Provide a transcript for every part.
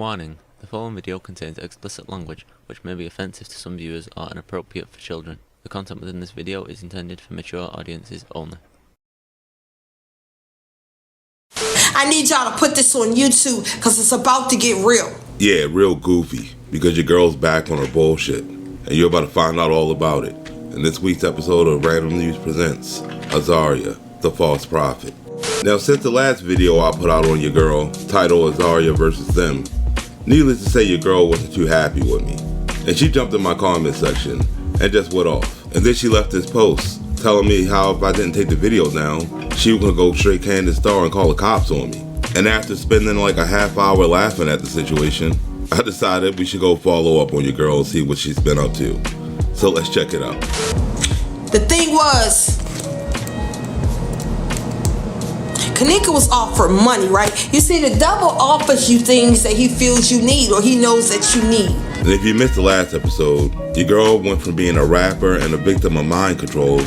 Warning, the following video contains explicit language, which may be offensive to some viewers or inappropriate for children. The content within this video is intended for mature audiences only. I need y'all to put this on YouTube, because it's about to get real. Yeah, real goofy, because your girl's back on her bullshit, and you're about to find out all about it in this week's episode of Random News Presents Azariah, the False Prophet. Now, since the last video I put out on your girl, titled Azariah versus Them, needless to say your girl wasn't too happy with me, and she jumped in my comment section and just went off. And then she left this post telling me how if I didn't take the video down, she was gonna go straight Candace Star and call the cops on me. And after spending like a half hour laughing at the situation, I decided we should go follow up on your girl and see what she's been up to. So let's check it out. The thing was, Kanika was offered money, right? You see, the devil offers you things that he feels you need or he knows that you need. And if you missed the last episode, your girl went from being a rapper and a victim of mind control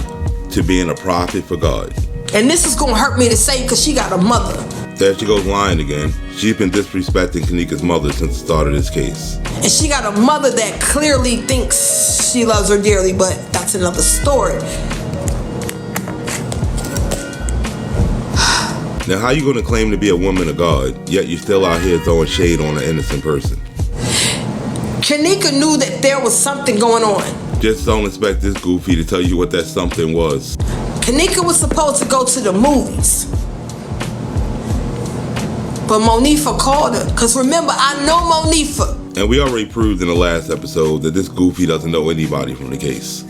to being a prophet for God. And this is gonna hurt me to say because she got a mother. There she goes lying again. She's been disrespecting Kanika's mother since the start of this case. And she got a mother that clearly thinks she loves her dearly, but that's another story. Now, how you gonna claim to be a woman of God, yet you're still out here throwing shade on an innocent person? Kanika knew that there was something going on. Just don't expect this goofy to tell you what that something was. Kanika was supposed to go to the movies, but Monifa called her. Because remember, I know Monifa. And we already proved in the last episode that this goofy doesn't know anybody from the case.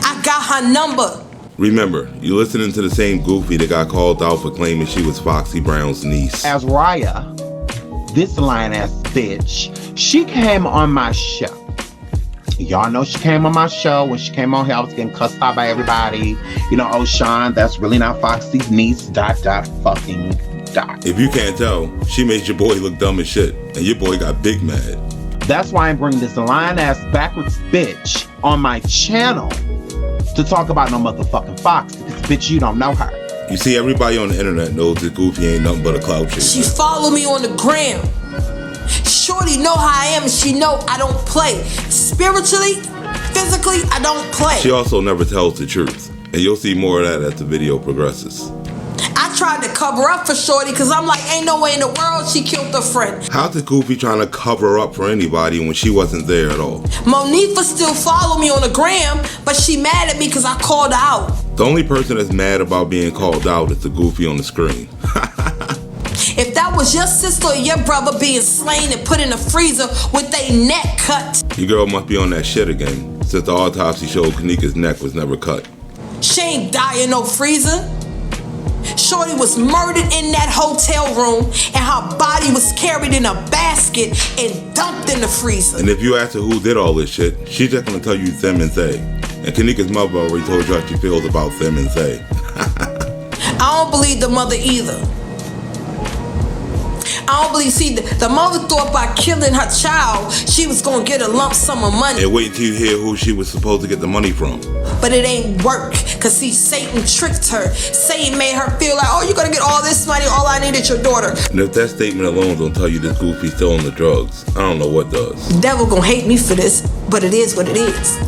I got her number. Remember, you're listening to the same goofy that got called out for claiming she was Foxy Brown's niece. Azariah, this lying-ass bitch, she came on my show. Y'all know she came on my show. When she came on here, I was getting cussed out by everybody. You know, oh, Sean, that's really not Foxy's niece, ... fucking ... If you can't tell, she made your boy look dumb as shit, and your boy got big mad. That's why I'm bringing this lying-ass backwards bitch on my channel to talk about no motherfucking Foxy, because bitch, you don't know her. You see, everybody on the internet knows that Goofy ain't nothing but a clout chaser. She followed me on the gram. Shorty know how I am, and she know I don't play. Spiritually, physically, I don't play. She also never tells the truth, and you'll see more of that as the video progresses. I tried to cover up for Shorty because I'm like, ain't no way in the world she killed her friend. How's the Goofy trying to cover up for anybody when she wasn't there at all? Monifa still follow me on the gram, but she mad at me because I called her out. The only person that's mad about being called out is the Goofy on the screen. If that was your sister or your brother being slain and put in a freezer with their neck cut. Your girl must be on that shit again, since the autopsy showed Kanika's neck was never cut. She ain't die in no freezer. Shorty was murdered in that hotel room and her body was carried in a basket and dumped in the freezer. And if you ask her who did all this shit, she's just gonna tell you them and they. And Kanika's mother already told you how she feels about them and they. I don't believe the mother either. I don't believe, see, the mother thought by killing her child, she was gonna get a lump sum of money. And wait until you hear who she was supposed to get the money from. But it ain't work, cause see, Satan tricked her. Satan made her feel like, oh, you're gonna get all this money, all I need is your daughter. And if that statement alone don't tell you this Goofy's still on the drugs, I don't know what does. The devil gonna hate me for this, but it is what it is.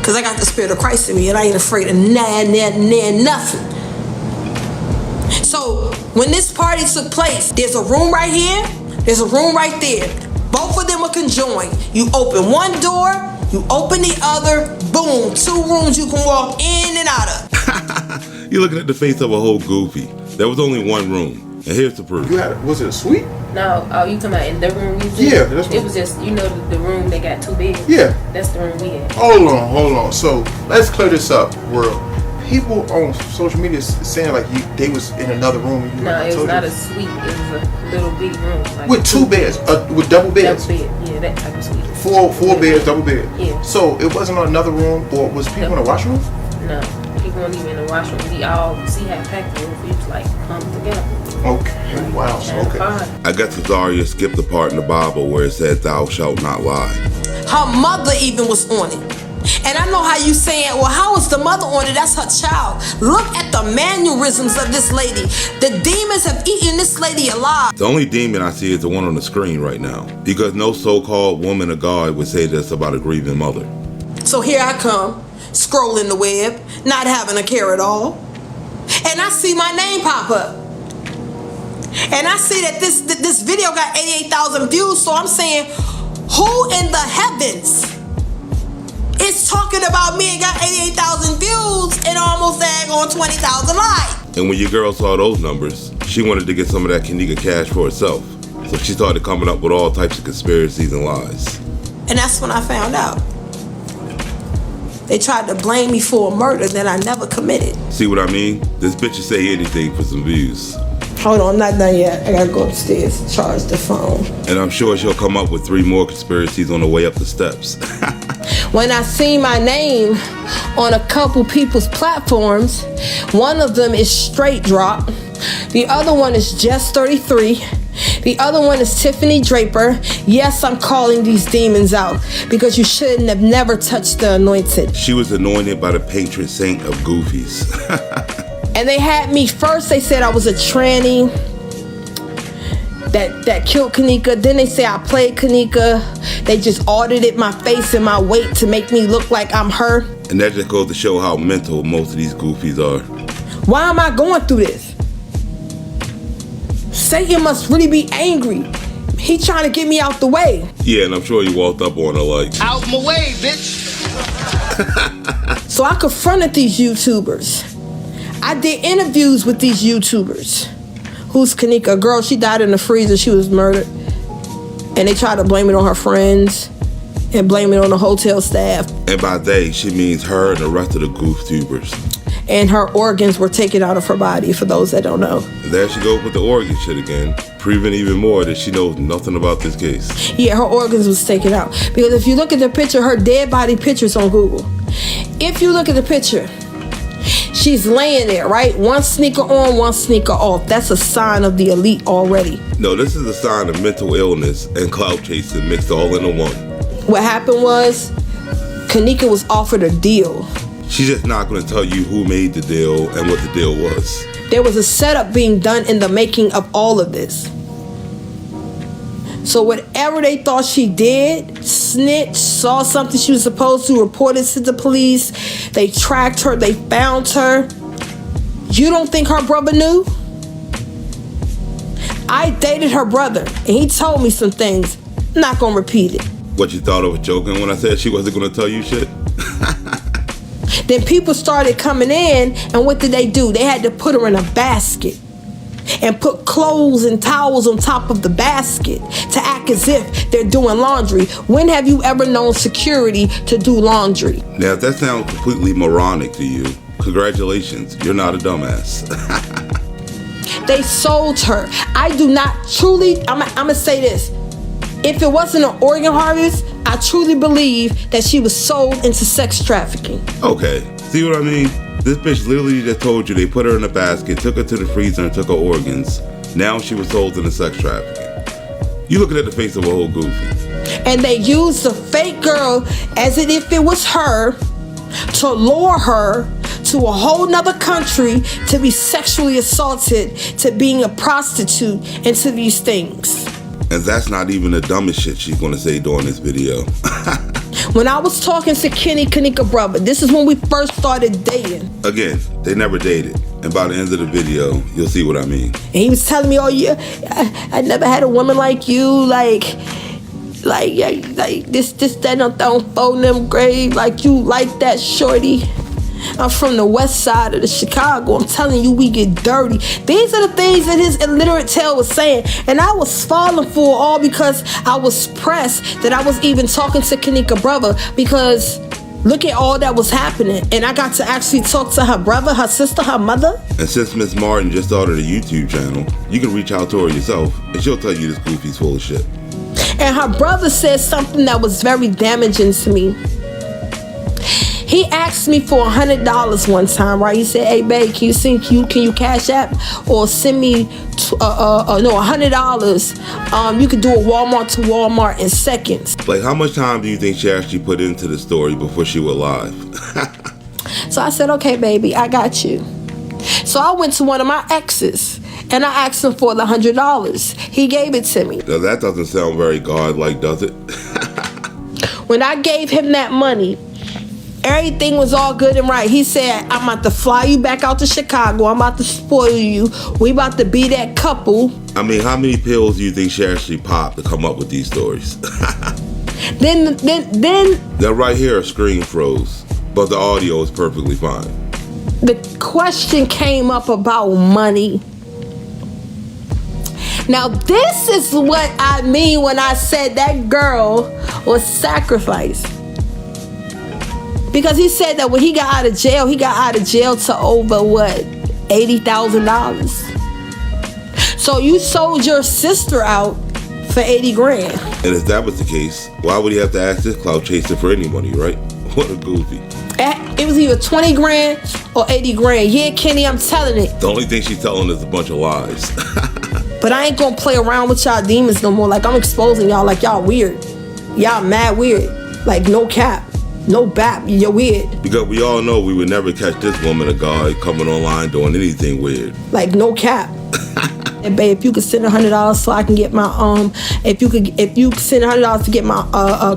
Cause I got the Spirit of Christ in me and I ain't afraid of nothing. So when this party took place, there's a room right here, there's a room right there. Both of them are conjoined. You open one door, you open the other, boom, 2 rooms you can walk in and out of. You're looking at the face of a whole Goofy. There was only one room, and here's the proof. You had, was it a suite? No, oh, you talking about in the room we was in? Yeah, that's what it was just, you know, the room they got 2 beds. Yeah. That's the room we had. Hold on. So let's clear this up, world. People on social media saying like they was in another room. No, it was not a suite. It was a little bitty room. Like with 2 beds, with double beds. Double bed, yeah, that type of suite. Four beds, double bed. Yeah. So it wasn't another room, or was people in the washroom? No, people weren't even in the washroom. We all see how packed the room. We was like come together. Okay, like, wow. Okay. I guess Azariah skipped the part in the Bible where it said, "Thou shalt not lie." Her mother even was on it. And I know how you saying, well, how is the mother on it? That's her child. Look at the mannerisms of this lady. The demons have eaten this lady alive. The only demon I see is the one on the screen right now, because no so-called woman of God would say this about a grieving mother. So here I come, scrolling the web, not having a care at all. And I see my name pop up. And I see that this video got 88,000 views. So I'm saying, who in the heavens is talking about me and got 88,000 views and almost on 20,000 likes? And when your girl saw those numbers, she wanted to get some of that Kanika cash for herself. So she started coming up with all types of conspiracies and lies. And that's when I found out. They tried to blame me for a murder that I never committed. See what I mean? This bitch will say anything for some views. Hold on, I'm not done yet. I gotta go upstairs and charge the phone. And I'm sure she'll come up with 3 more conspiracies on the way up the steps. When I see my name on a couple people's platforms, one of them is Straight Drop, the other one is Just 33, the other one is Tiffany Draper. Yes, I'm calling these demons out because you shouldn't have never touched the anointed. She was anointed by the patron saint of goofies. And they had me first, they said I was a tranny that killed Kanika. Then they say I played Kanika. They just audited my face and my weight to make me look like I'm her. And that just goes to show how mental most of these goofies are. Why am I going through this? Satan must really be angry. He trying to get me out the way. Yeah, and I'm sure you walked up on her like, out my way, bitch. So I confronted these YouTubers. I did interviews with these YouTubers. Who's Kanika? A girl, she died in the freezer. She was murdered. And they tried to blame it on her friends and blame it on the hotel staff. and by they, she means her and the rest of the gooftubers. And her organs were taken out of her body, for those that don't know. And there she goes with the organ shit again, proving even more that she knows nothing about this case. Yeah, her organs was taken out. Because if you look at the picture, her dead body picture's on Google. If you look at the picture, she's laying there, right? One sneaker on, one sneaker off. That's a sign of the elite already. No, this is a sign of mental illness and clout-chasing mixed all into one. What happened was, Kanika was offered a deal. She's just not going to tell you who made the deal and what the deal was. There was a setup being done in the making of all of this. So whatever they thought she did, snitched, saw something she was supposed to, reported to the police, they tracked her, they found her. You don't think her brother knew? I dated her brother, and he told me some things. I'm not gonna repeat it. What, you thought I was joking when I said she wasn't going to tell you shit? Then people started coming in, and what did they do? They had to put her in a basket and put clothes and towels on top of the basket to act as if they're doing laundry. When have you ever known security to do laundry? Now, if that sounds completely moronic to you, congratulations, you're not a dumbass. They sold her. I do not truly, I'm gonna say this. If it wasn't an organ harvest, I truly believe that she was sold into sex trafficking. Okay, see what I mean? This bitch literally just told you they put her in a basket, took her to the freezer and took her organs. Now she was sold into sex trafficking. You looking at the face of a whole goofy. And they used the fake girl as if it was her to lure her to a whole nother country to be sexually assaulted, to being a prostitute, and to these things. And that's not even the dumbest shit she's gonna say during this video. When I was talking to Kanika brother, this is when we first started dating. Again, they never dated. And by the end of the video, you'll see what I mean. And he was telling me, oh yeah, I never had a woman like you, like this, that, don't phone them grave, like you like that, shorty. I'm from the west side of the Chicago. I'm telling you, we get dirty. These are the things that his illiterate tail was saying. And I was falling for it all because I was pressed that I was even talking to Kanika brother, because look at all that was happening. And I got to actually talk to her brother, her sister, her mother. And since Miss Martin just started a YouTube channel, you can reach out to her yourself and she'll tell you this goofy's full of shit. And her brother said something that was very damaging to me. He asked me for $100 one time, right? He said, "Hey, babe, can you cash app or send me $100? You could do a Walmart to Walmart in seconds." Like, how much time do you think she actually put into the story before she went live? So I said, "Okay, baby, I got you." So I went to one of my exes and I asked him for the $100. He gave it to me. Now that doesn't sound very godlike, does it? When I gave him that money, everything was all good and right. He said, "I'm about to fly you back out to Chicago. I'm about to spoil you. We about to be that couple." I mean, how many pills do you think she actually popped to come up with these stories? Then That right here, a screen froze, but the audio is perfectly fine. the question came up about money. Now, this is what I mean when I said that girl was sacrificed. Because he said that when he got out of jail to over what? $80,000. So you sold your sister out for 80 grand. And if that was the case, why would he have to ask this clout chaser for any money, right? What a goofy. It was either 20 grand or 80 grand. Yeah, Kenny, I'm telling it. The only thing she's telling is a bunch of lies. But I ain't gonna play around with y'all demons no more. Like, I'm exposing y'all like y'all weird. Y'all mad weird. Like, no cap. No bap. You're weird. Because we all know we would never catch this woman or guy coming online doing anything weird. Like, no cap. And babe, if you could send $100 so I can get my if you send $100 to get my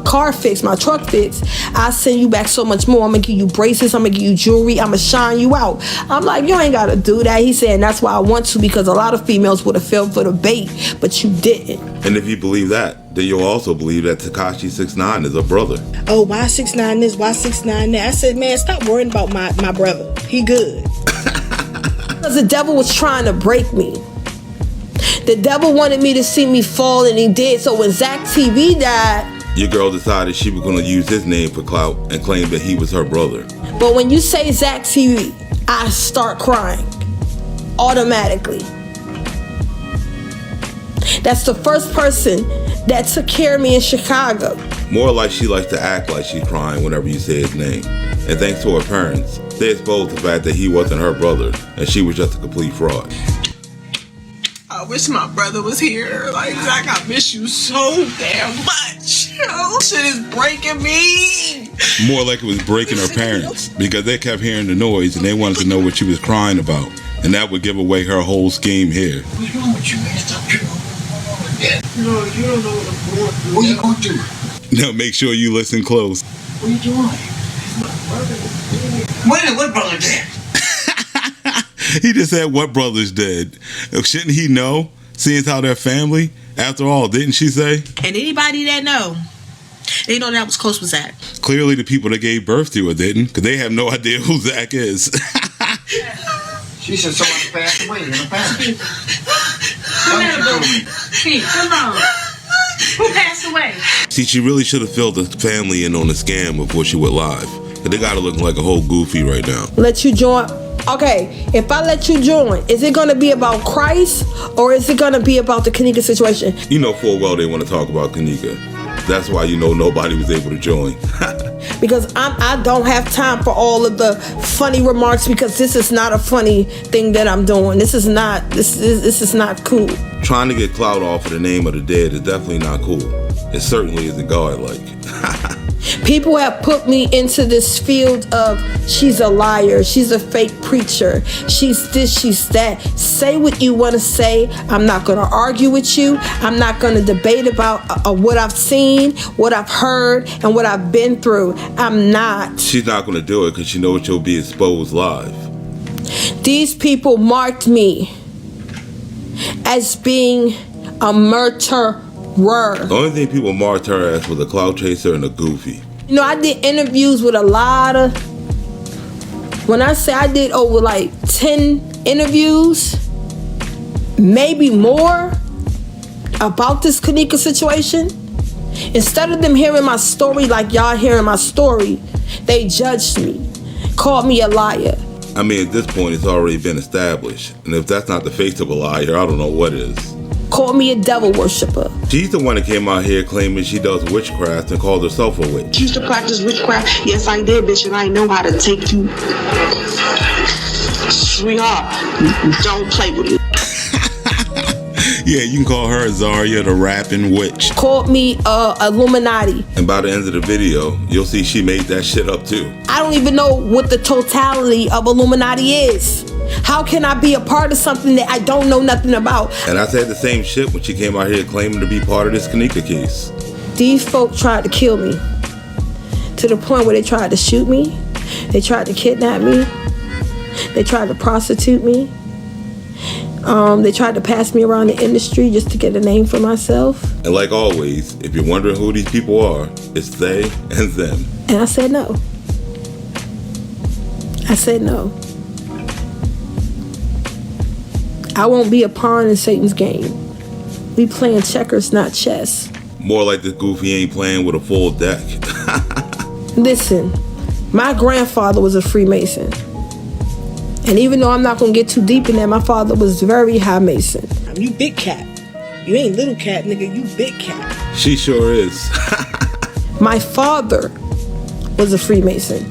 car fixed, my truck fixed, I'll send you back so much more. I'm gonna give you bracelets, I'm gonna give you jewelry, I'm gonna shine you out. I'm like, you ain't gotta do that. He said, and that's why I want to, because a lot of females would have fell for the bait, but you didn't. And if you believe that, then you'll also believe that Tekashi 6ix9ine is a brother. Oh, why 6ix9ine this, why 6ix9ine that? I said, man, stop worrying about my brother. He good. Because the devil was trying to break me. The devil wanted me to see me fall, and he did. So when Zach TV died, your girl decided she was going to use his name for clout and claim that he was her brother. But when you say Zach TV, I start crying automatically. That's the first person that took care of me in Chicago. More like she likes to act like she's crying whenever you say his name. And thanks to her parents, they exposed the fact that he wasn't her brother and she was just a complete fraud. I wish my brother was here. Like, Zach, I miss you so damn much. Shit is breaking me. More like it was breaking her parents, because they kept hearing the noise and they wanted to know what she was crying about. And that would give away her whole scheme here. What's wrong with you, man? Stop tripping. No, you don't know what I'm going through. What are you going through? Now make sure you listen close. What are you doing? What brother dead? He just said, what brother's dead? Shouldn't he know, seeing how they're family? After all, didn't she say? And anybody that know, they know that was close with Zach. Clearly the people that gave birth to her didn't, because they have no idea who Zach is. She said someone passed away in the family. Come on. Who passed away? See, she really should have filled the family in on the scam before she went live. But they got her looking like a whole goofy right now. Let you join. Okay, if I let you join, is it going to be about Christ or is it going to be about the Kanika situation? You know full well they want to talk about Kanika. That's why you know nobody was able to join. Because I don't have time for all of the funny remarks, because this is not a funny thing that I'm doing. This is not cool. Trying to get clout off of the name of the dead is definitely not cool. It certainly isn't godlike. People have put me into this field of she's a liar, she's a fake preacher, she's this, she's that. Say what you want to say. I'm not going to argue with you. I'm not going to debate about what I've seen, what I've heard, and what I've been through. I'm not. She's not going to do it because she knows she'll be exposed live. These people marked me as being a murderer. The only thing people marked her as was a clout chaser and a goofy. You know, I did interviews with a lot of, when I say I did over like 10 interviews, maybe more, about this Kanika situation. Instead of them hearing my story like y'all hearing my story, they judged me, called me a liar. I mean, at this point, it's already been established. And if that's not the face of a liar, I don't know what is. called me a devil worshiper. She's the one that came out here claiming she does witchcraft and called herself a witch. You used to practice witchcraft? Yes, I did, bitch, and I know how to take you. Sweetheart, don't play with me. Yeah, you can call her Azariah the rapping witch. Called me Illuminati. And by the end of the video, you'll see she made that shit up too. I don't even know what the totality of Illuminati is. How can I be a part of something that I don't know nothing about? And I said the same shit when she came out here claiming to be part of this Kanika case. These folk tried to kill me to the point where they tried to shoot me. They tried to kidnap me. They tried to prostitute me. They tried to pass me around the industry just to get a name for myself. And like always, if you're wondering who these people are, it's they and them. And I said no. I said no. I won't be a pawn in Satan's game. We playing checkers, not chess. More like this goofy ain't playing with a full deck. Listen, my grandfather was a Freemason. And even though I'm not going to get too deep in that, my father was very high Mason. You big cat. You ain't little cat, nigga. You big cat. She sure is. My father was a Freemason,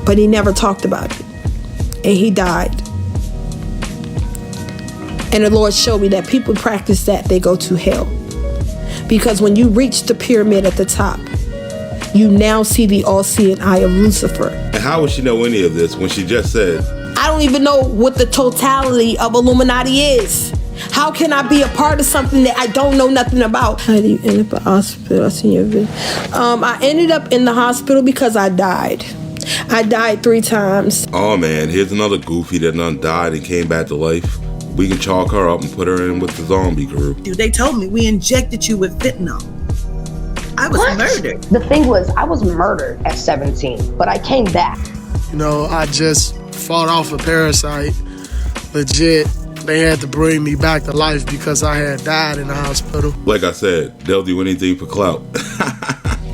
but he never talked about it. And he died. And the Lord showed me that people practice that, they go to hell. Because when you reach the pyramid at the top, you now see the all-seeing eye of Lucifer. And how would she know any of this when she just said, I don't even know what the totality of Illuminati is. How can I be a part of something that I don't know nothing about? How do you end up in the hospital? I seen your video. I ended up in the hospital because I died. I died 3 times. oh man, here's another goofy that done died and came back to life. We can chalk her up and put her in with the zombie crew. Dude, they told me we injected you with fentanyl. I was murdered. The thing was, I was murdered at 17, but I came back. You know, I just fought off a parasite. Legit, they had to bring me back to life because I had died in the hospital. Like I said, they'll do anything for clout.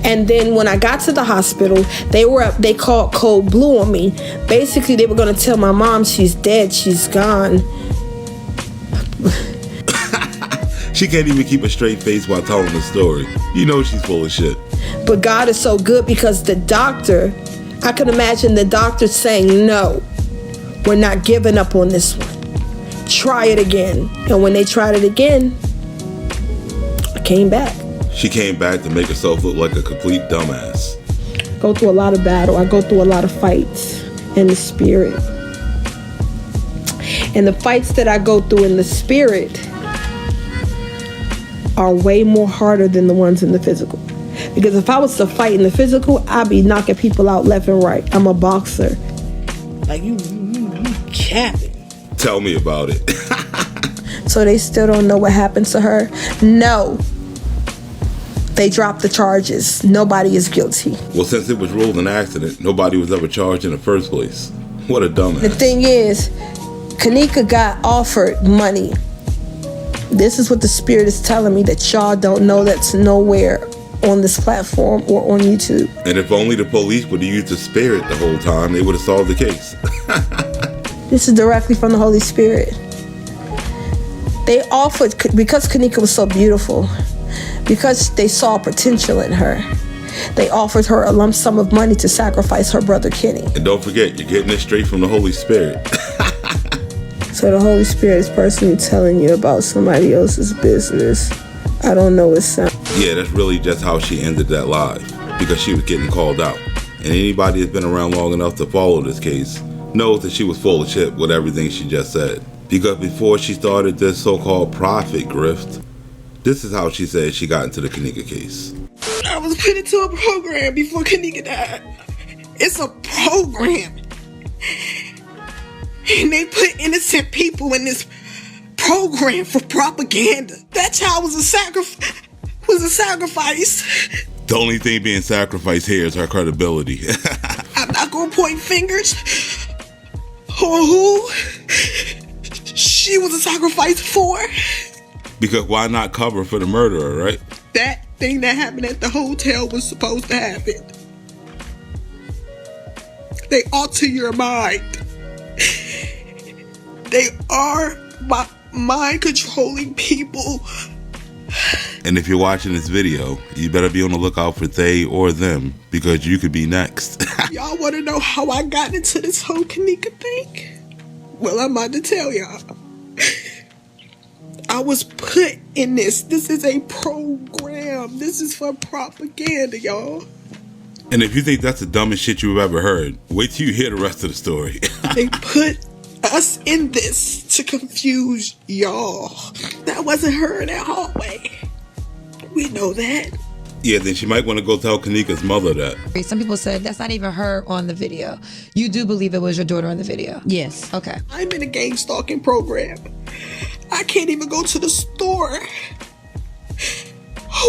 And then when I got to the hospital, they called cold blue on me. Basically, they were going to tell my mom she's dead, she's gone. She can't even keep a straight face while telling the story. You know she's full of shit. But God is so good because the doctor, I can imagine the doctor saying, no, we're not giving up on this one. Try it again. And when they tried it again, I came back. She came back to make herself look like a complete dumbass. Go through a lot of battle. I go through a lot of fights in the spirit. And the fights that I go through in the spirit are way more harder than the ones in the physical. Because if I was to fight in the physical, I'd be knocking people out left and right. I'm a boxer. Like you capping. Tell me about it. So they still don't know what happened to her? No. They dropped the charges. Nobody is guilty. Well, since it was ruled an accident, nobody was ever charged in the first place. What a dumbass. The thing is, Kanika got offered money. This is what the spirit is telling me that y'all don't know, that's nowhere on this platform or on YouTube. And if only the police would have used the spirit the whole time, they would have solved the case. This is directly from the Holy Spirit. They offered, because Kanika was so beautiful, because they saw potential in her, they offered her a lump sum of money to sacrifice her brother Kenny. And don't forget, you're getting it straight from the Holy Spirit. So the Holy Spirit is personally telling you about somebody else's business. I don't know what sound. Yeah, that's really just how she ended that live, because she was getting called out. And anybody that's been around long enough to follow this case knows that she was full of shit with everything she just said. Because before she started this so-called prophet grift, this is how she said she got into the Kanika case. I was put into a program before Kanika died. It's a program. And they put innocent people in this program for propaganda. That child was a sacrifice. The only thing being sacrificed here is her credibility. I'm not gonna point fingers on who she was a sacrifice for. Because why not cover for the murderer, right? That thing that happened at the hotel was supposed to happen. They alter your mind. They are my mind-controlling people. And if you're watching this video, you better be on the lookout for they or them, because you could be next. Y'all want to know how I got into this whole Kanika thing? Well, I'm about to tell y'all. I was put in this. This is a program. This is for propaganda, y'all. And if you think that's the dumbest shit you've ever heard, wait till you hear the rest of the story. They put us in this to confuse y'all. That wasn't her in that hallway. We know that. Yeah, then she might want to go tell Kanika's mother that. Some people said that's not even her on the video. You do believe it was your daughter on the video? Yes. Okay. I'm in a gang stalking program. I can't even go to the store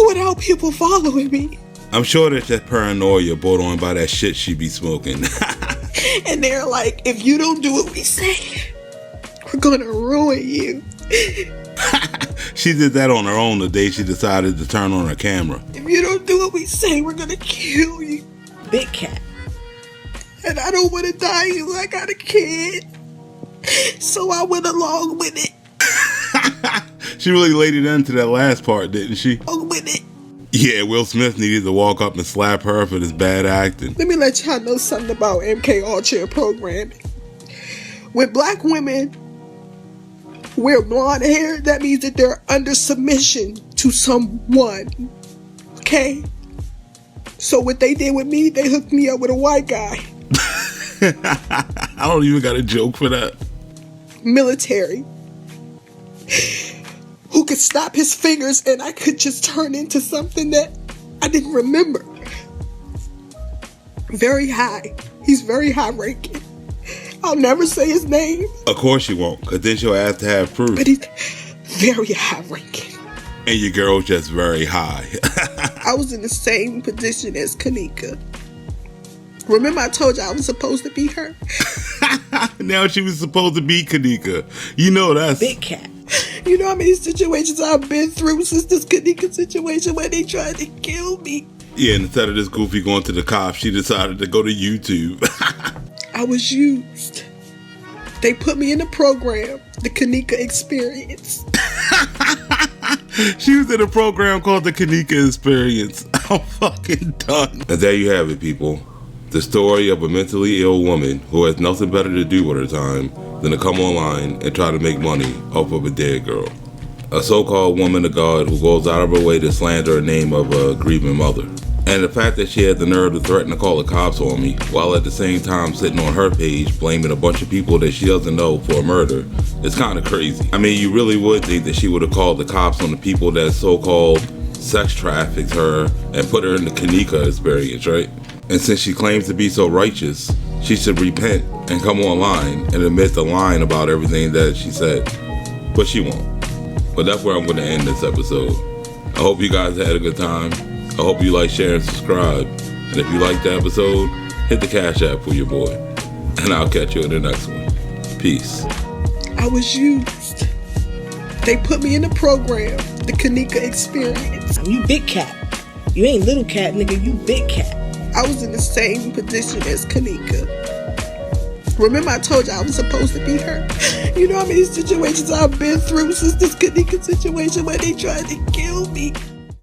without people following me. I'm sure that paranoia brought on by that shit she be smoking. And they're like, if you don't do what we say, we're gonna ruin you. She did that on her own the day she decided to turn on her camera. If you don't do what we say, we're gonna kill you. Big cat. And I don't want to die you. I got a kid. So I went along with it. She really laid it into that last part, didn't she? Along with it. Yeah, Will Smith needed to walk up and slap her for this bad acting. Let me let y'all know something about MK Ultra programming. When black women wear blonde hair, that means that they're under submission to someone. Okay? So what they did with me, they hooked me up with a white guy. I don't even got a joke for that. Military. Who could snap his fingers and I could just turn into something that I didn't remember. Very high. He's very high ranking. I'll never say his name. Of course you won't, because then she'll have to have proof. But he's very high ranking. And your girl's just very high. I was in the same position as Kanika. Remember I told you I was supposed to be her? Now she was supposed to be Kanika. You know that's... Big cat. You know how many situations I've been through since this Kanika situation where they tried to kill me? Yeah, and instead of this goofy going to the cops, she decided to go to YouTube. I was used. They put me in the program, the Kanika Experience. She was in a program called the Kanika Experience. I'm fucking done. And there you have it, people. The story of a mentally ill woman who has nothing better to do with her time than to come online and try to make money off of a dead girl. A so-called woman of God who goes out of her way to slander the name of a grieving mother. And the fact that she had the nerve to threaten to call the cops on me, while at the same time sitting on her page blaming a bunch of people that she doesn't know for a murder, is kind of crazy. I mean, you really would think that she would have called the cops on the people that so-called sex trafficked her and put her in the Kanika Experience, right? And since she claims to be so righteous, she should repent and come online and admit the lying about everything that she said. But she won't. But that's where I'm going to end this episode. I hope you guys had a good time. I hope you like, share, and subscribe. And if you liked the episode, hit the Cash App for your boy. And I'll catch you in the next one. Peace. I was used. They put me in the program, the Kanika Experience. You big cat. You ain't little cat, nigga. You big cat. I was in the same position as Kanika. Remember I told you I was supposed to be her? You know how many situations I've been through since this Kanika situation where they tried to kill me?